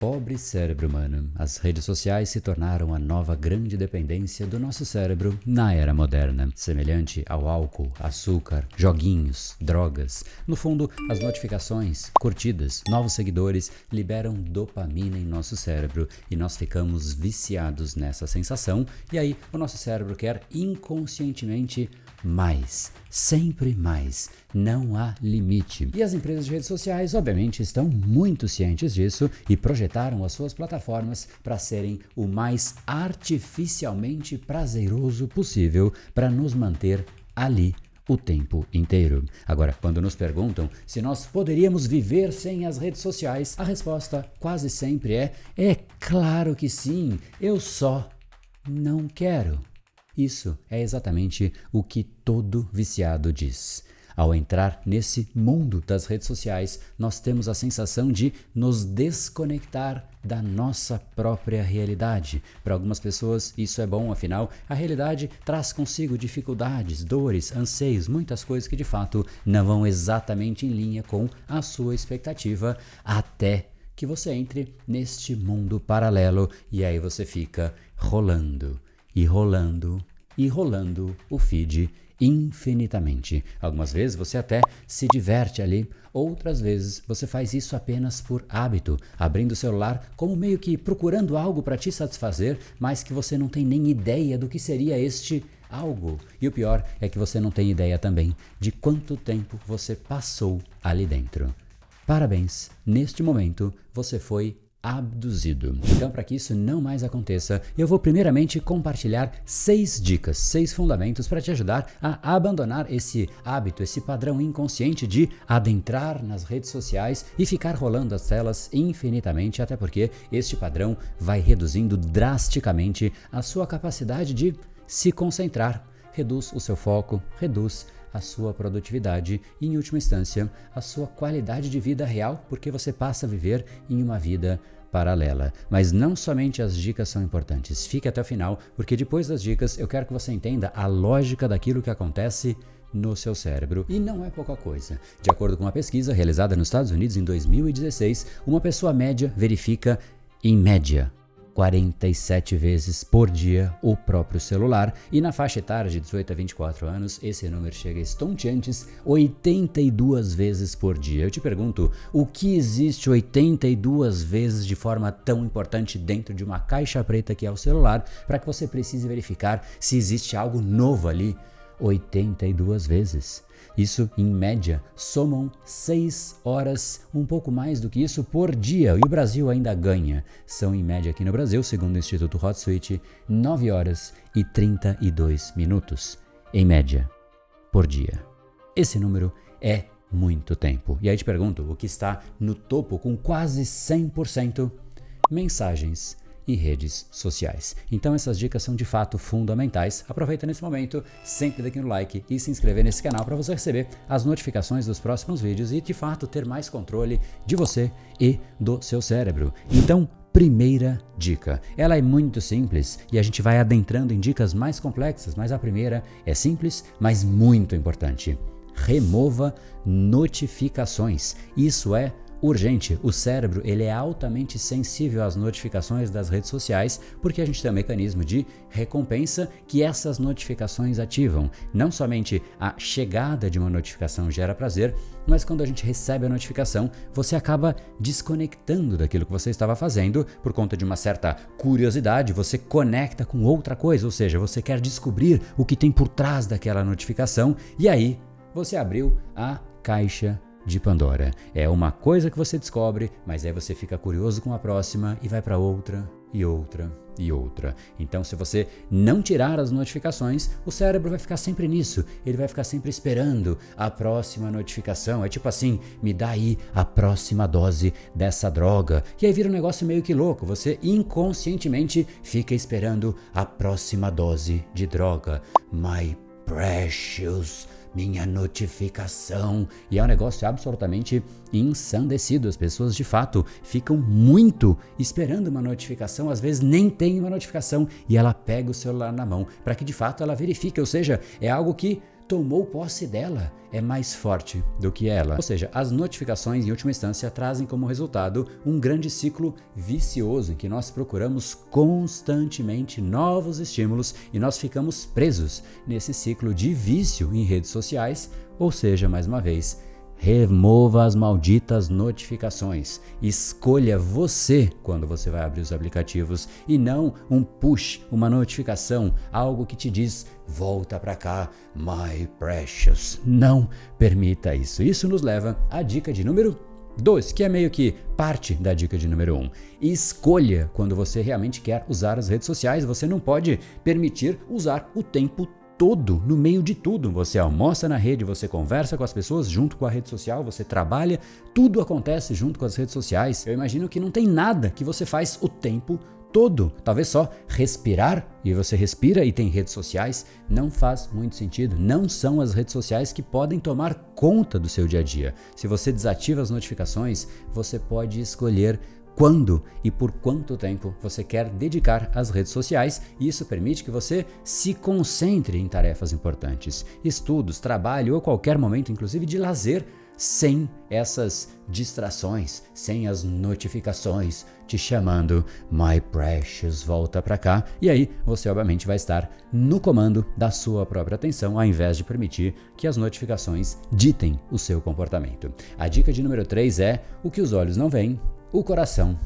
Pobre cérebro humano, as redes sociais se tornaram a nova grande dependência do nosso cérebro na era moderna. Semelhante ao álcool, açúcar, joguinhos, drogas. No fundo, as notificações, curtidas, novos seguidores liberam dopamina em nosso cérebro e nós ficamos viciados nessa sensação e aí o nosso cérebro quer inconscientemente mais, sempre mais, não há limite. E as empresas de redes sociais, obviamente, estão muito cientes disso e projetaram as suas plataformas para serem o mais artificialmente prazeroso possível para nos manter ali o tempo inteiro. Agora, quando nos perguntam se nós poderíamos viver sem as redes sociais, a resposta quase sempre é claro que sim, eu só não quero. Isso é exatamente o que todo viciado diz. Ao entrar nesse mundo das redes sociais, nós temos a sensação de nos desconectar da nossa própria realidade. Para algumas pessoas isso é bom, afinal, a realidade traz consigo dificuldades, dores, anseios, muitas coisas que de fato não vão exatamente em linha com a sua expectativa, até que você entre neste mundo paralelo e aí você fica rolando e rolando e rolando o feed infinitamente. Algumas vezes você até se diverte ali, outras vezes você faz isso apenas por hábito, abrindo o celular como meio que procurando algo para te satisfazer, mas que você não tem nem ideia do que seria este algo. E o pior é que você não tem ideia também de quanto tempo você passou ali dentro. Parabéns, neste momento você foi abduzido. Então, para que isso não mais aconteça, eu vou primeiramente compartilhar 6 dicas, 6 fundamentos para te ajudar a abandonar esse hábito, esse padrão inconsciente de adentrar nas redes sociais e ficar rolando as telas infinitamente, até porque este padrão vai reduzindo drasticamente a sua capacidade de se concentrar, reduz o seu foco, reduz a sua produtividade e, em última instância, a sua qualidade de vida real, porque você passa a viver em uma vida paralela. Mas não somente as dicas são importantes. Fique até o final, porque depois das dicas eu quero que você entenda a lógica daquilo que acontece no seu cérebro. E não é pouca coisa. De acordo com uma pesquisa realizada nos Estados Unidos em 2016, uma pessoa média verifica, em média, 47 vezes por dia o próprio celular, e na faixa etária de 18 a 24 anos esse número chega a estonteantes 82 vezes por dia. Eu te pergunto, o que existe 82 vezes de forma tão importante dentro de uma caixa preta que é o celular, para que você precise verificar se existe algo novo ali 82 vezes? Isso, em média, somam 6 horas, um pouco mais do que isso por dia, e o Brasil ainda ganha. São, em média, aqui no Brasil, segundo o Instituto HotSuite, 9 horas e 32 minutos, em média, por dia. Esse número é muito tempo. E aí te pergunto, o que está no topo com quase 100%? Mensagens e redes sociais. Então essas dicas são de fato fundamentais. Aproveita nesse momento, sempre daqui no like e se inscrever nesse canal para você receber as notificações dos próximos vídeos e de fato ter mais controle de você e do seu cérebro. Então, primeira dica. Ela é muito simples e a gente vai adentrando em dicas mais complexas, mas a primeira é simples, mas muito importante. Remova notificações. Isso é urgente. O cérebro ele é altamente sensível às notificações das redes sociais porque a gente tem um mecanismo de recompensa que essas notificações ativam. Não somente a chegada de uma notificação gera prazer, mas quando a gente recebe a notificação, você acaba desconectando daquilo que você estava fazendo por conta de uma certa curiosidade, você conecta com outra coisa, ou seja, você quer descobrir o que tem por trás daquela notificação e aí você abriu a caixa de Pandora. É uma coisa que você descobre, mas aí você fica curioso com a próxima e vai para outra e outra e outra. Então, se você não tirar as notificações, o cérebro vai ficar sempre nisso. Ele vai ficar sempre esperando a próxima notificação. É tipo assim, me dá aí a próxima dose dessa droga. E aí vira um negócio meio que louco. Você inconscientemente fica esperando a próxima dose de droga. My precious, minha notificação. E é um negócio absolutamente ensandecido. As pessoas de fato ficam muito esperando uma notificação, às vezes nem tem uma notificação e ela pega o celular na mão para que de fato ela verifique, ou seja, é algo que tomou posse dela, é mais forte do que ela. Ou seja, as notificações, em última instância, trazem como resultado um grande ciclo vicioso em que nós procuramos constantemente novos estímulos e nós ficamos presos nesse ciclo de vício em redes sociais. Ou seja, mais uma vez, remova as malditas notificações. Escolha você quando você vai abrir os aplicativos e não um push, uma notificação, algo que te diz volta pra cá, my precious. Não permita isso. Isso nos leva à dica de número 2, que é meio que parte da dica de número 1. Escolha quando você realmente quer usar as redes sociais. Você não pode permitir usar o tempo todo, no meio de tudo. Você almoça na rede, você conversa com as pessoas junto com a rede social, você trabalha, tudo acontece junto com as redes sociais. Eu imagino que não tem nada que você faz o tempo todo. Talvez só respirar, e você respira e tem redes sociais, não faz muito sentido. Não são as redes sociais que podem tomar conta do seu dia a dia. Se você desativa as notificações, você pode escolher quando e por quanto tempo você quer dedicar às redes sociais, e isso permite que você se concentre em tarefas importantes, estudos, trabalho ou qualquer momento, inclusive de lazer, sem essas distrações, sem as notificações te chamando, my precious, volta pra cá. E aí você obviamente vai estar no comando da sua própria atenção, ao invés de permitir que as notificações ditem o seu comportamento. A dica de número 3 é: o que os olhos não veem, o coração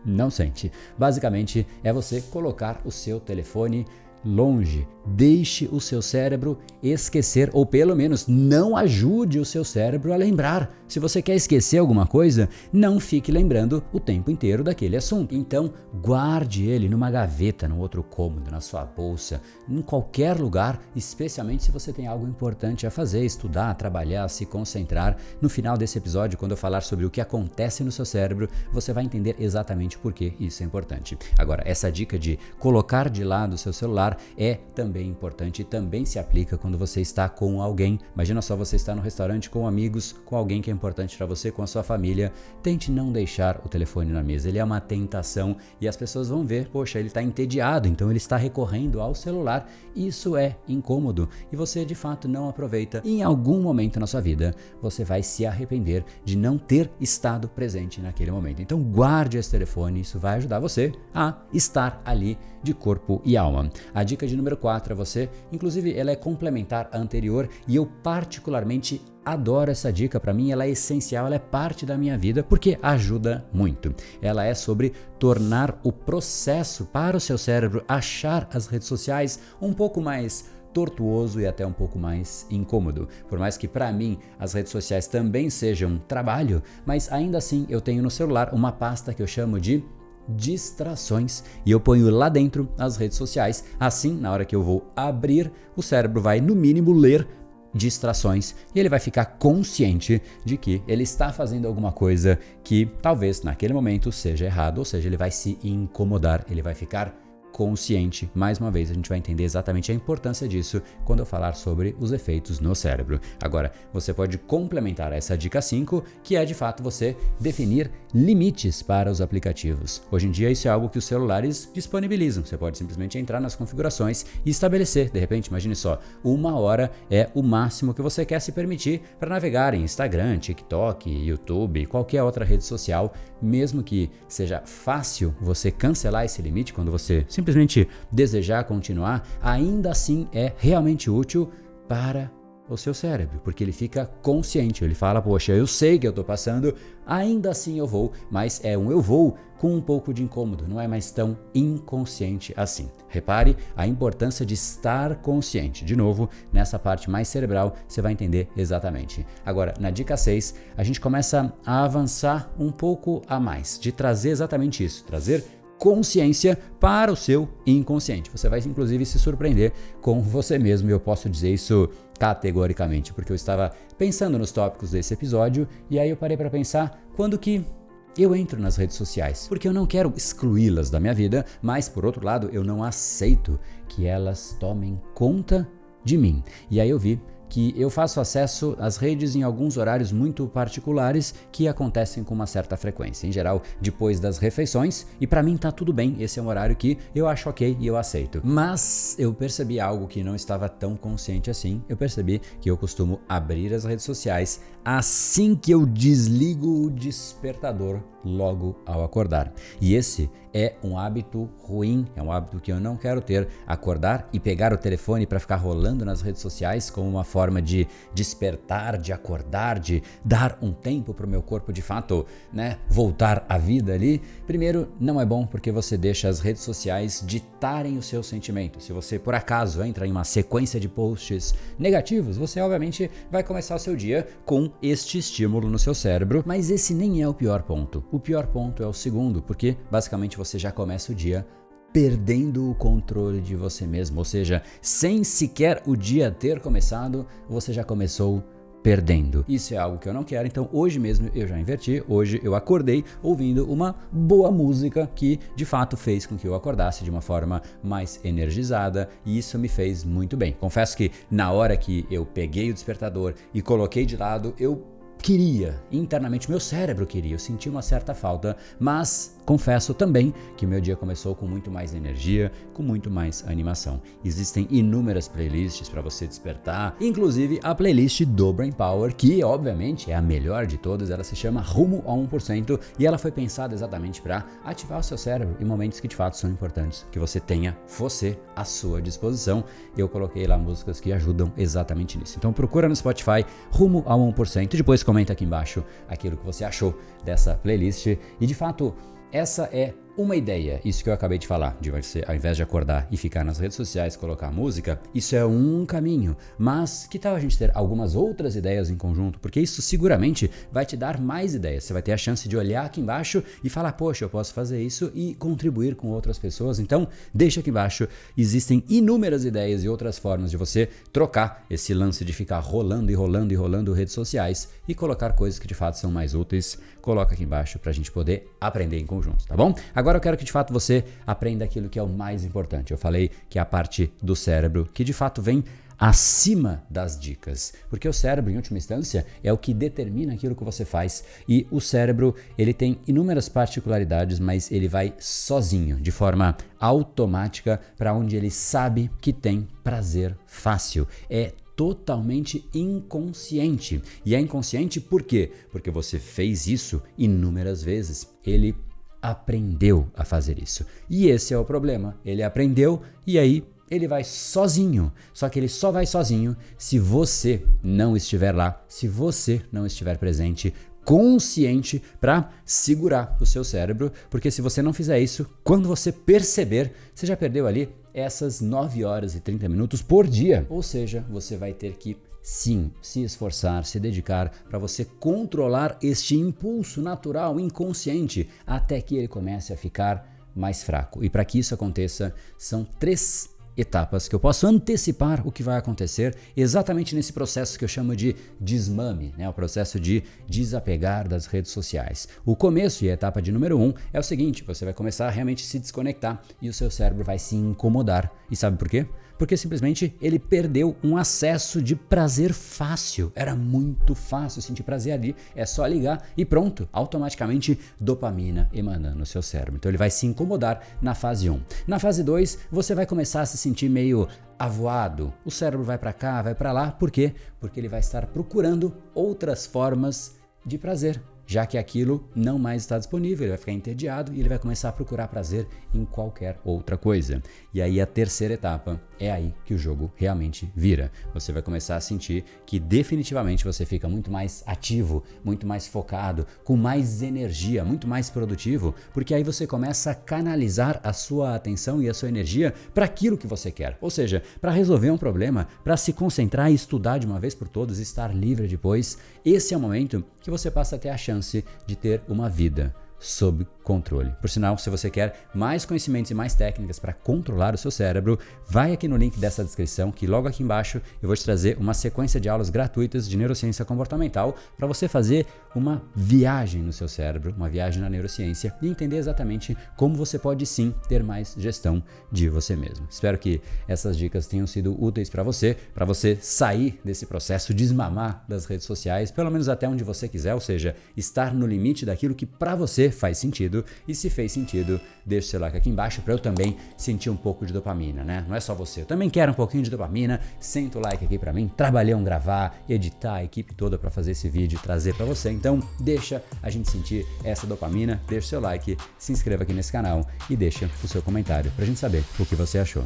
não sente. Basicamente é você colocar o seu telefone longe. Deixe o seu cérebro esquecer, ou pelo menos não ajude o seu cérebro a lembrar. Se você quer esquecer alguma coisa, não fique lembrando o tempo inteiro daquele assunto. Então, guarde ele numa gaveta, num outro cômodo, na sua bolsa, em qualquer lugar, especialmente se você tem algo importante a fazer, estudar, trabalhar, se concentrar. No final desse episódio, quando eu falar sobre o que acontece no seu cérebro, você vai entender exatamente por que isso é importante. Agora, essa dica de colocar de lado o seu celular é também importante e também se aplica quando você está com alguém. Imagina só, você está no restaurante com amigos, com alguém que é importante para você, com a sua família. Tente não deixar o telefone na mesa. Ele é uma tentação e as pessoas vão ver, poxa, ele está entediado, então ele está recorrendo ao celular. Isso é incômodo e você de fato não aproveita. Em algum momento na sua vida, você vai se arrepender de não ter estado presente naquele momento. Então guarde esse telefone, isso vai ajudar você a estar ali de corpo e alma. A dica de número 4 é você, inclusive ela é complementar à anterior e eu particularmente adoro essa dica. Para mim ela é essencial, ela é parte da minha vida porque ajuda muito. Ela é sobre tornar o processo para o seu cérebro achar as redes sociais um pouco mais tortuoso e até um pouco mais incômodo. Por mais que para mim as redes sociais também sejam trabalho, mas ainda assim eu tenho no celular uma pasta que eu chamo de distrações e eu ponho lá dentro as redes sociais. Assim, na hora que eu vou abrir, o cérebro vai no mínimo ler distrações e ele vai ficar consciente de que ele está fazendo alguma coisa que talvez naquele momento seja errado, ou seja, ele vai se incomodar, ele vai ficar consciente. Mais uma vez, a gente vai entender exatamente a importância disso quando eu falar sobre os efeitos no cérebro. Agora, você pode complementar essa dica 5, que é de fato você definir limites para os aplicativos. Hoje em dia, isso é algo que os celulares disponibilizam. Você pode simplesmente entrar nas configurações e estabelecer. De repente, imagine só, 1 hora é o máximo que você quer se permitir para navegar em Instagram, TikTok, YouTube, qualquer outra rede social, mesmo que seja fácil você cancelar esse limite quando você simplesmente desejar continuar, ainda assim é realmente útil para o seu cérebro, porque ele fica consciente, ele fala, poxa, eu sei que eu estou passando, ainda assim eu vou, mas é um eu vou com um pouco de incômodo, não é mais tão inconsciente assim. Repare a importância de estar consciente. De novo, nessa parte mais cerebral, você vai entender exatamente. Agora, na dica 6, a gente começa a avançar um pouco a mais, de trazer exatamente isso, trazer consciência para o seu inconsciente. Você vai inclusive se surpreender com você mesmo, e eu posso dizer isso categoricamente, porque eu estava pensando nos tópicos desse episódio e aí eu parei para pensar quando que eu entro nas redes sociais, porque eu não quero excluí-las da minha vida, mas por outro lado eu não aceito que elas tomem conta de mim. E aí eu vi que eu faço acesso às redes em alguns horários muito particulares que acontecem com uma certa frequência, em geral depois das refeições, e para mim tá tudo bem, esse é um horário que eu acho ok e eu aceito. Mas eu percebi algo que não estava tão consciente assim, eu percebi que eu costumo abrir as redes sociais assim que eu desligo o despertador logo ao acordar. E esse é um hábito ruim, é um hábito que eu não quero ter, acordar e pegar o telefone para ficar rolando nas redes sociais como uma forma de despertar, de acordar, de dar um tempo para o meu corpo de fato, voltar à vida ali. Primeiro, não é bom porque você deixa as redes sociais ditarem os seus sentimentos. Se você por acaso entra em uma sequência de posts negativos, você obviamente vai começar o seu dia com este estímulo no seu cérebro, mas esse nem é o pior ponto. O pior ponto é o segundo, porque basicamente você já começa o dia perdendo o controle de você mesmo, ou seja, sem sequer o dia ter começado, você já começou perdendo. Isso é algo que eu não quero, então hoje mesmo eu já inverti, hoje eu acordei ouvindo uma boa música que de fato fez com que eu acordasse de uma forma mais energizada e isso me fez muito bem. Confesso que na hora que eu peguei o despertador e coloquei de lado, eu queria, internamente meu cérebro queria, eu senti uma certa falta, mas confesso também que meu dia começou com muito mais energia, com muito mais animação. Existem inúmeras playlists para você despertar, inclusive a playlist do Brain Power, que obviamente é a melhor de todas, ela se chama Rumo a 1% e ela foi pensada exatamente para ativar o seu cérebro em momentos que de fato são importantes, que você tenha você à sua disposição. Eu coloquei lá músicas que ajudam exatamente nisso. Então procura no Spotify Rumo a 1% e depois comenta aqui embaixo aquilo que você achou dessa playlist e de fato essa é uma ideia, isso que eu acabei de falar, de você, ao invés de acordar e ficar nas redes sociais, colocar música, isso é um caminho, mas que tal a gente ter algumas outras ideias em conjunto, porque isso seguramente vai te dar mais ideias, você vai ter a chance de olhar aqui embaixo e falar, poxa, eu posso fazer isso e contribuir com outras pessoas, então deixa aqui embaixo, existem inúmeras ideias e outras formas de você trocar esse lance de ficar rolando e rolando e rolando redes sociais e colocar coisas que de fato são mais úteis, coloca aqui embaixo pra gente poder aprender em conjunto, tá bom? Agora eu quero que de fato você aprenda aquilo que é o mais importante. Eu falei que é a parte do cérebro que de fato vem acima das dicas, porque o cérebro em última instância é o que determina aquilo que você faz e o cérebro ele tem inúmeras particularidades, mas ele vai sozinho, de forma automática para onde ele sabe que tem prazer fácil. É totalmente inconsciente. E é inconsciente por quê? Porque você fez isso inúmeras vezes. Ele aprendeu a fazer isso. E esse é o problema. Ele aprendeu e aí ele vai sozinho. Só que ele só vai sozinho se você não estiver lá, se você não estiver presente, consciente para segurar o seu cérebro, porque se você não fizer isso, quando você perceber, você já perdeu ali essas 9 horas e 30 minutos por dia. Ou seja, você vai ter que sim, se esforçar, se dedicar para você controlar este impulso natural, inconsciente, até que ele comece a ficar mais fraco. E para que isso aconteça, são 3 etapas que eu posso antecipar o que vai acontecer exatamente nesse processo que eu chamo de desmame, o processo de desapegar das redes sociais. O começo e a etapa de número 1 é o seguinte, você vai começar a realmente se desconectar e o seu cérebro vai se incomodar. E sabe por quê? Porque simplesmente ele perdeu um acesso de prazer fácil. Era muito fácil sentir prazer ali, é só ligar e pronto, automaticamente dopamina emanando no seu cérebro. Então ele vai se incomodar na fase 1. Na fase 2, você vai começar a se sentir meio avoado. O cérebro vai para cá, vai para lá. Por quê? Porque ele vai estar procurando outras formas de prazer. Já que aquilo não mais está disponível, ele vai ficar entediado e ele vai começar a procurar prazer em qualquer outra coisa. E aí a terceira etapa é aí que o jogo realmente vira. Você vai começar a sentir que definitivamente você fica muito mais ativo, muito mais focado, com mais energia, muito mais produtivo, porque aí você começa a canalizar a sua atenção e a sua energia para aquilo que você quer. Ou seja, para resolver um problema, para se concentrar e estudar de uma vez por todas e estar livre depois. Esse é o momento que você passa a ter a chance de ter uma vida sob controle. Por sinal, se você quer mais conhecimentos e mais técnicas para controlar o seu cérebro, vai aqui no link dessa descrição, que logo aqui embaixo eu vou te trazer uma sequência de aulas gratuitas de neurociência comportamental para você fazer uma viagem no seu cérebro, uma viagem na neurociência e entender exatamente como você pode sim ter mais gestão de você mesmo. Espero que essas dicas tenham sido úteis para você sair desse processo, desmamar das redes sociais, pelo menos até onde você quiser, ou seja, estar no limite daquilo que para você faz sentido. E se fez sentido, deixa o seu like aqui embaixo para eu também sentir um pouco de dopamina, né? Não é só você, eu também quero um pouquinho de dopamina. Senta o like aqui para mim, trabalhão gravar, editar a equipe toda para fazer esse vídeo e trazer para você. Então deixa a gente sentir essa dopamina, deixa o seu like, se inscreva aqui nesse canal e deixa o seu comentário pra gente saber o que você achou.